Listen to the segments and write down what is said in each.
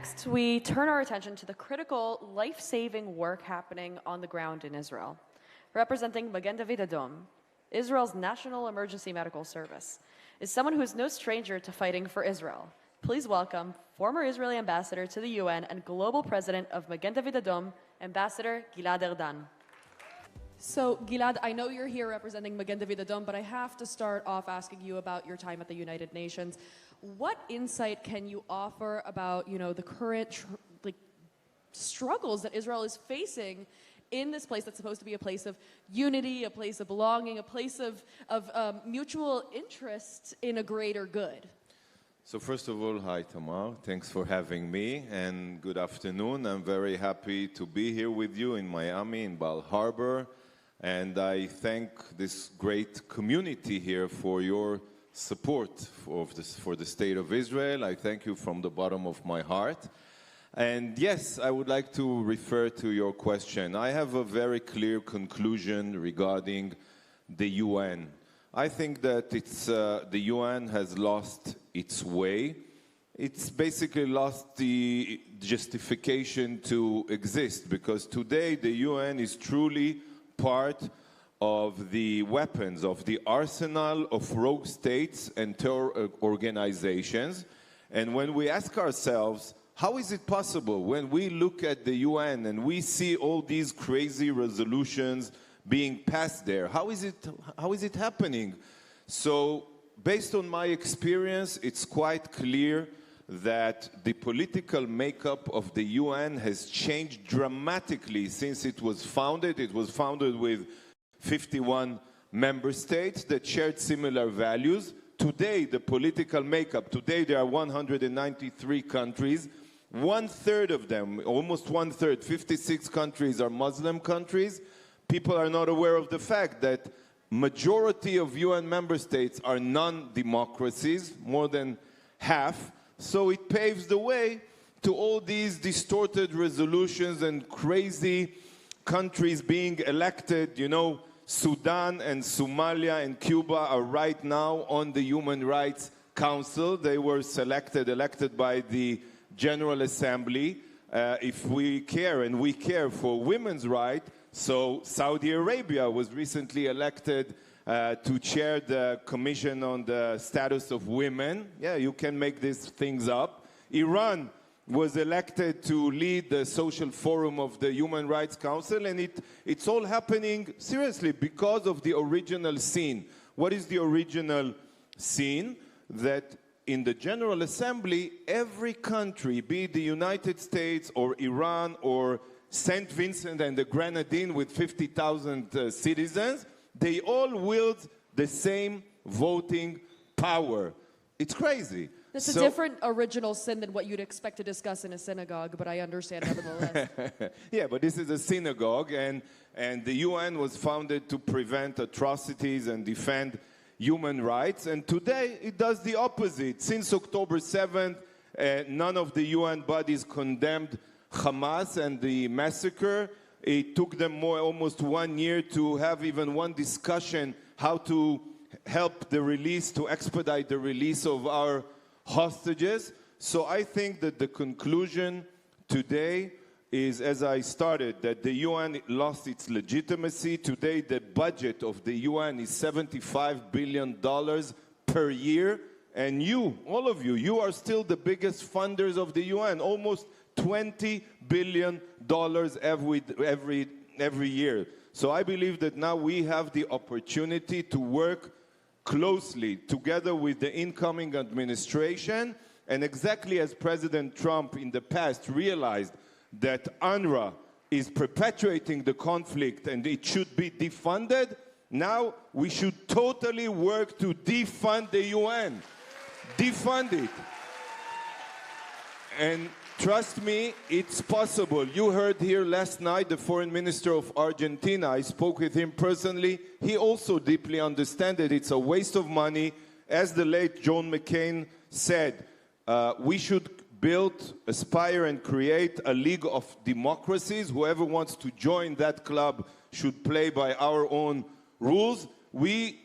Next, we turn our attention to the critical, life-saving work happening on the ground in Israel. Representing Magen David Adom, Israel's National Emergency Medical Service, is someone who is no stranger to fighting for Israel. Please welcome former Israeli ambassador to the UN and global president of Magen David Adom, Ambassador Gilad Erdan. So, Gilad, I know you're here representing Magen David Adom, but I have to start off asking you about your time at the United Nations. What insight can you offer about, the current struggles that Israel is facing in this place that's supposed to be a place of unity, a place of belonging, a place of mutual interest in a greater good? So first of all, hi Tamar, thanks for having me, and good afternoon. I'm very happy to be here with you in Miami, in Bal Harbor, and I thank this great community here for your support for the State of Israel. I thank you from the bottom of my heart. And yes, I would like to refer to your question. I have a very clear conclusion regarding the UN. I think that the UN has lost its way. It's basically lost the justification to exist, because today the UN is truly part of the weapons, of the arsenal of rogue states and terror organizations. And when we ask ourselves, how is it possible when we look at the UN and we see all these crazy resolutions being passed there? How is it happening? So, based on my experience, it's quite clear that the political makeup of the UN has changed dramatically since it was founded. It was founded with 51 member states that shared similar values. Today, the political makeup, today there are 193 countries. One-third of them, almost one-third, 56 countries are Muslim countries. People are not aware of the fact that majority of UN member states are non-democracies, more than half. So it paves the way to all these distorted resolutions and crazy countries being elected. Sudan and Somalia and Cuba are right now on the Human Rights Council. They were elected by the General Assembly. If we care, and we care for women's rights, so Saudi Arabia was recently elected to chair the Commission on the Status of Women. Yeah, you can make these things up. Iran was elected to lead the Social Forum of the Human Rights Council, and it's all happening, seriously, because of the original sin. What is the original sin? That in the General Assembly, every country, be it the United States or Iran or St. Vincent and the Grenadines with 50,000 citizens, they all wield the same voting power. It's crazy. It's a different original sin than what you'd expect to discuss in a synagogue, but I understand nevertheless. Yeah, but this is a synagogue, and the UN was founded to prevent atrocities and defend human rights, and today it does the opposite. Since October 7th, none of the UN bodies condemned Hamas and the massacre. It took them almost 1 year to have even one discussion how to help to expedite the release of our hostages. So I think that the conclusion today is, as I started, that the UN lost its legitimacy. Today, the budget of the UN is $75 billion per year. And you, all of you, you are still the biggest funders of the UN, almost $20 billion every year. So I believe that now we have the opportunity to work closely together with the incoming administration, and exactly as President Trump in the past realized that UNRWA is perpetuating the conflict and it should be defunded, now we should totally work to defund the UN. Defund it. And trust me, it's possible. You heard here last night the foreign minister of Argentina. I spoke with him personally. He also deeply understands that it's a waste of money. As the late John McCain said, we should build, aspire, and create a league of democracies. Whoever wants to join that club should play by our own rules. We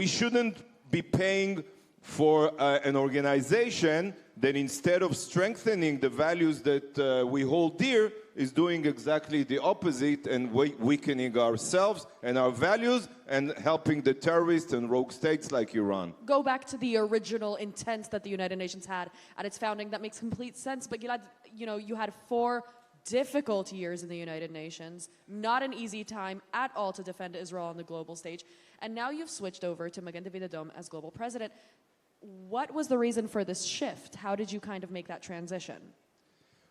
shouldn't be paying for an organization that instead of strengthening the values that we hold dear, is doing exactly the opposite and weakening ourselves and our values and helping the terrorists and rogue states like Iran. Go back to the original intent that the United Nations had at its founding. That makes complete sense. But Gilad, you had 4 difficult years in the United Nations, not an easy time at all to defend Israel on the global stage. And now you've switched over to Magen David Adom as global president. What was the reason for this shift? How did you kind of make that transition?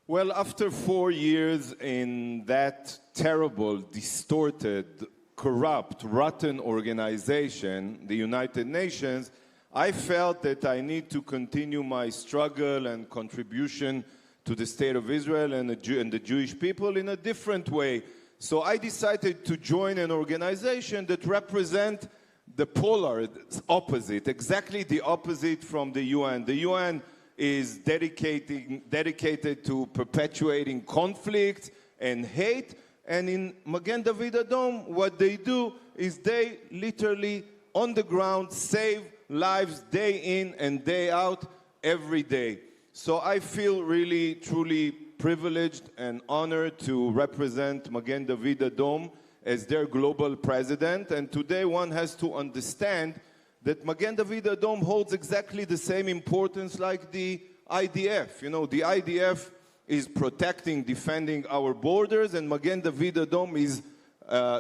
Well, after 4 years in that terrible, distorted, corrupt, rotten organization, the United Nations, I felt that I need to continue my struggle and contribution to the state of Israel and the Jewish people in a different way. So I decided to join an organization that represents the polar opposite, exactly the opposite from the UN. The UN is dedicated to perpetuating conflict and hate. And in Magen David Adom, what they do is they literally, on the ground, save lives day in and day out, every day. So I feel really, truly privileged and honored to represent Magen David Adom as their global president. And today one has to understand that Magen David Adom holds exactly the same importance like the IDF. The IDF is protecting, defending our borders, and Magen David Adom is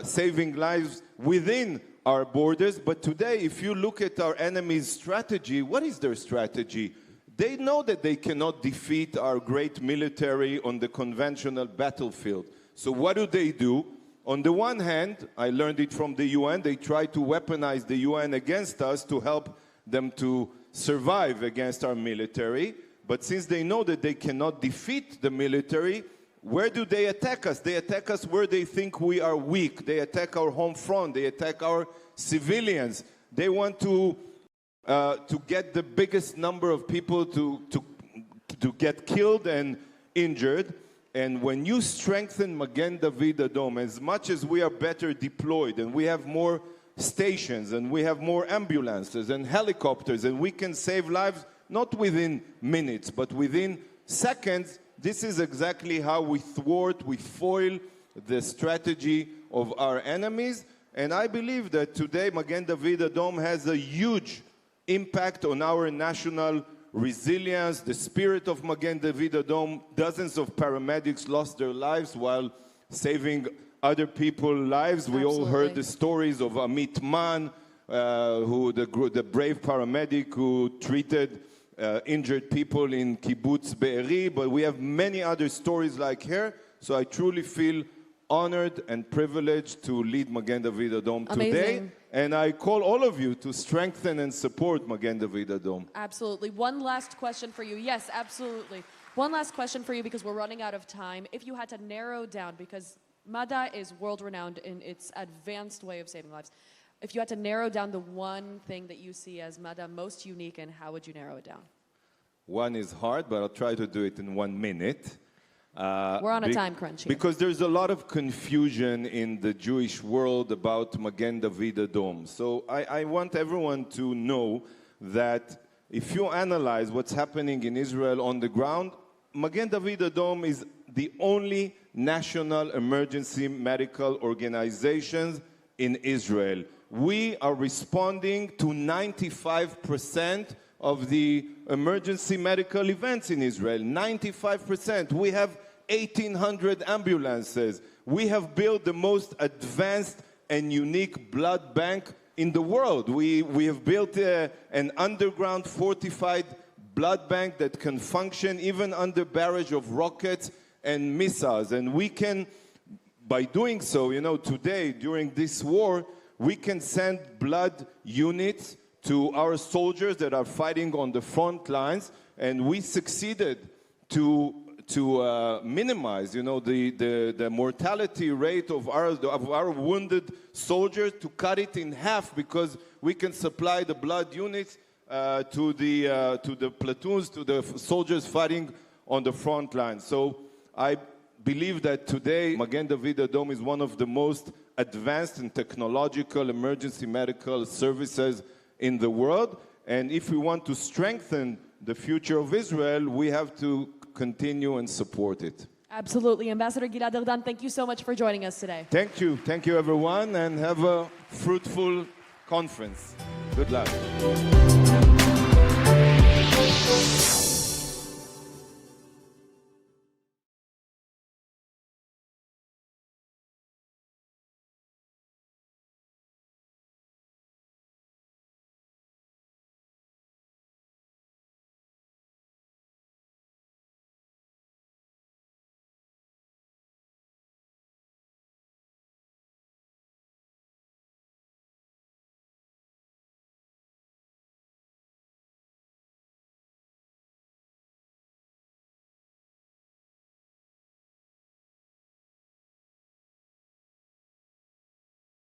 saving lives within our borders. But today, if you look at our enemy's strategy, what is their strategy? They know that they cannot defeat our great military on the conventional battlefield. So what do? On the one hand, I learned it from the UN, they try to weaponize the UN against us to help them to survive against our military. But since they know that they cannot defeat the military, where do they attack us? They attack us where they think we are weak. They attack our home front. They attack our civilians. They want to get the biggest number of people to get killed and injured. And when you strengthen Magen David Adom, as much as we are better deployed and we have more stations and we have more ambulances and helicopters and we can save lives not within minutes but within seconds, this is exactly how we thwart, we foil the strategy of our enemies. And I believe that today Magen David Adom has a huge impact on our national resilience, the spirit of Magen David Adom. Dozens of paramedics lost their lives while saving other people's lives. Absolutely. We all heard the stories of Amit Man, the brave paramedic who treated injured people in Kibbutz Be'eri, but we have many other stories like her. So I truly feel honored and privileged to lead Magen David Adom today. And I call all of you to strengthen and support Magen David Adom. Absolutely. One last question for you. Yes, absolutely. One last question for you because we're running out of time. If you had to narrow down, because MDA is world-renowned in its advanced way of saving lives. If you had to narrow down the one thing that you see as MDA most unique, and how would you narrow it down? One is hard, but I'll try to do it in 1 minute. We're on a time crunch here. Because there's a lot of confusion in the Jewish world about Magen David Adom. So I want everyone to know that if you analyze what's happening in Israel on the ground, Magen David Adom is the only national emergency medical organization in Israel. We are responding to 95% of the emergency medical events in Israel. 95%. We have 1,800 ambulances. We have built the most advanced and unique blood bank in the world. We have built an underground fortified blood bank that can function even under barrage of rockets and missiles. And we can, by doing so, today, during this war, we can send blood units to our soldiers that are fighting on the front lines, and we succeeded to minimize, the mortality rate of our wounded soldiers, to cut it in half because we can supply the blood units to the platoons, to the soldiers fighting on the front line. So I believe that today Magen David Adom is one of the most advanced and technological emergency medical services in the world. And if we want to strengthen the future of Israel, we have to continue and support it. Absolutely. Ambassador Gilad Erdan, thank you so much for joining us today. Thank you. Thank you, everyone, and have a fruitful conference. Good luck.